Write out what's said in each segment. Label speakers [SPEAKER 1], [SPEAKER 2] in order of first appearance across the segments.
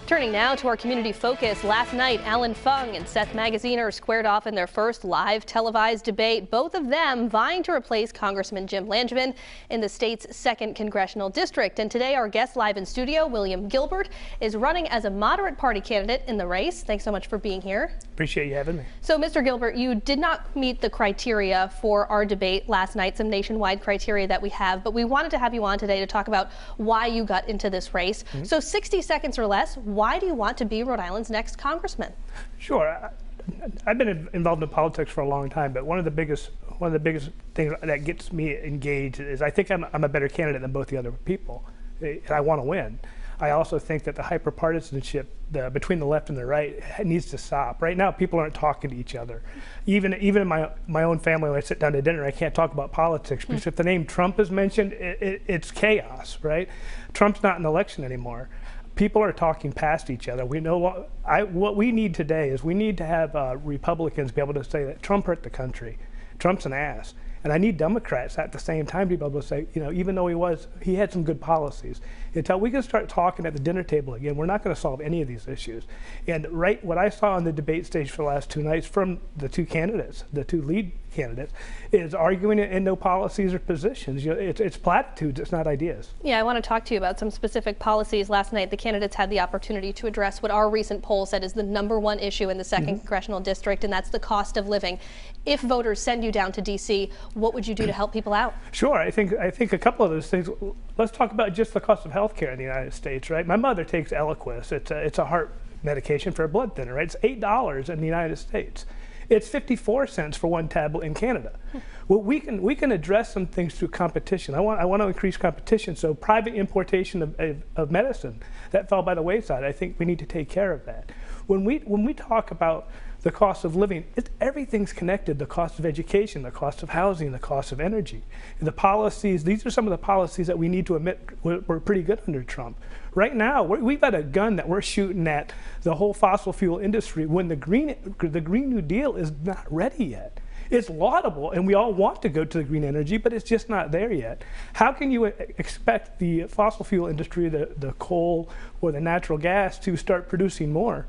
[SPEAKER 1] Turning now to our community focus, last night Alan Fung and Seth Magaziner squared off in their first live televised debate, both of them vying to replace Congressman Jim Langevin in the state's 2nd congressional district. And today our guest live in studio, William Gilbert, is running as a moderate party candidate in the race. Thanks so much for being here.
[SPEAKER 2] Appreciate you having me.
[SPEAKER 1] So Mr. Gilbert, you did not meet the criteria for our debate last night, some nationwide criteria that we have, but we wanted to have you on today to talk about why you got into this race. So 60 seconds or less, why do you want to be Rhode Island's next congressman?
[SPEAKER 2] Sure. I've been involved in politics for a long time, but one of the biggest things that gets me engaged is I think I'm a better candidate than both the other people, and I want to win. I also think that the hyperpartisanship between the left and the right needs to stop. Right now, people aren't talking to each other. Even in my own family, when I sit down to dinner, I can't talk about politics because if the name Trump is mentioned, it's chaos, right? Trump's not in the election anymore. People are talking past each other. We know what we need today is we need to have Republicans be able to say that Trump hurt the country. Trump's an ass. And I need Democrats at the same time to be able to say, you know, even though he had some good policies, until we can start talking at the dinner table again, we're not going to solve any of these issues. And what I saw on the debate stage for the last 2 nights from the two candidates, the two lead candidates, is arguing in no policies or positions. You know, it's platitudes, it's not ideas.
[SPEAKER 1] Yeah, I want to talk to you about some specific policies. Last night, the candidates had the opportunity to address what our recent poll said is the #1 issue in the 2nd congressional district, and that's the cost of living. If voters send you down to D.C., what would you do to help people out?
[SPEAKER 2] Sure, I think a couple of those things. Let's talk about just the cost of health care in the United States, right? My mother takes Eliquis. It's a heart medication for a blood thinner, right? It's $8 in the United States. It's 54 cents for one tablet in Canada. Well, we can address some things through competition. I want to increase competition. So private importation of medicine that fell by the wayside. I think we need to take care of that. When we talk about the cost of living, everything's connected. The cost of education, the cost of housing, the cost of energy. The policies, these are some of the policies that we need to admit were pretty good under Trump. Right now, we've got a gun that we're shooting at the whole fossil fuel industry when the Green New Deal is not ready yet. It's laudable, and we all want to go to the green energy, but it's just not there yet. How can you expect the fossil fuel industry, the coal or the natural gas, to start producing more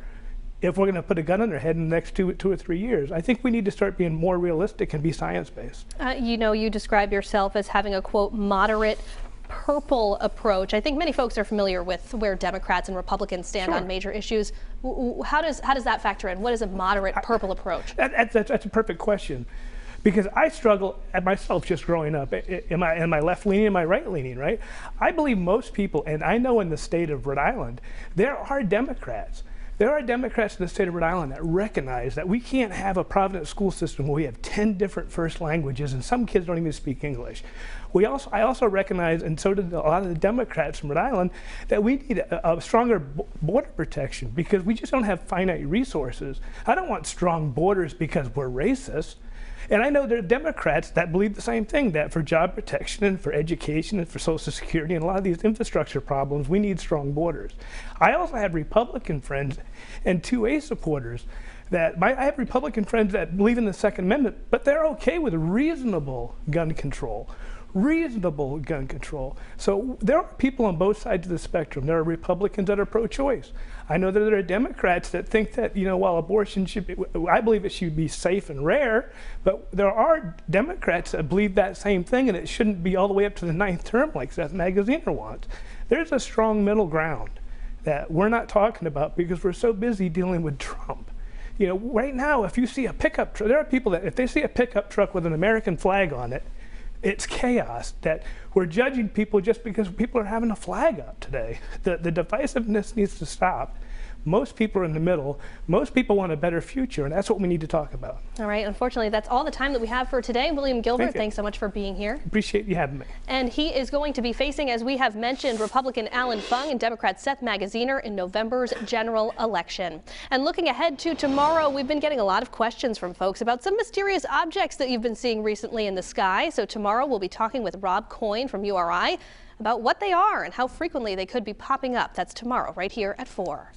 [SPEAKER 2] if we're going to put a gun on their head in the next two or 3 years? I think we need to start being more realistic and be science-based.
[SPEAKER 1] You know, you describe yourself as having a, quote, moderate purple approach. I think many folks are familiar with where Democrats and Republicans stand on major issues. How does that factor in? What is a moderate purple approach?
[SPEAKER 2] That's a perfect question, because I struggle at myself just growing up. Am I left-leaning, am I right-leaning, right? I believe most people, and I know in the state of Rhode Island, there are Democrats. There are Democrats in the state of Rhode Island that recognize that we can't have a Providence school system where we have 10 different first languages and some kids don't even speak English. I also recognize, and so did a lot of the Democrats from Rhode Island, that we need a stronger border protection because we just don't have finite resources. I don't want strong borders because we're racist. And I know there are Democrats that believe the same thing, that for job protection and for education and for Social Security and a lot of these infrastructure problems, we need strong borders. I also have Republican friends and 2A supporters I have Republican friends that believe in the Second Amendment, but they're okay with reasonable gun control. Reasonable gun control. So there are people on both sides of the spectrum. There are Republicans that are pro-choice. I know that there are Democrats that think that, you know, while abortion I believe it should be safe and rare, but there are Democrats that believe that same thing and it shouldn't be all the way up to the 9th term like Seth Magaziner wants. There's a strong middle ground that we're not talking about because we're so busy dealing with Trump. You know, right now, if you see a pickup truck, there are people that if they see a pickup truck with an American flag on it, it's chaos. That we're judging people just because people are having a flag up today. The divisiveness needs to stop. Most people are in the middle. Most people want a better future, and that's what we need to talk about.
[SPEAKER 1] All right. Unfortunately, that's all the time that we have for today. William Gilbert, thanks so much for being here.
[SPEAKER 2] Appreciate you having me.
[SPEAKER 1] And he is going to be facing, as we have mentioned, Republican Alan Fung and Democrat Seth Magaziner in November's general election. And looking ahead to tomorrow, we've been getting a lot of questions from folks about some mysterious objects that you've been seeing recently in the sky. So tomorrow we'll be talking with Rob Coyne from URI about what they are and how frequently they could be popping up. That's tomorrow right here at 4.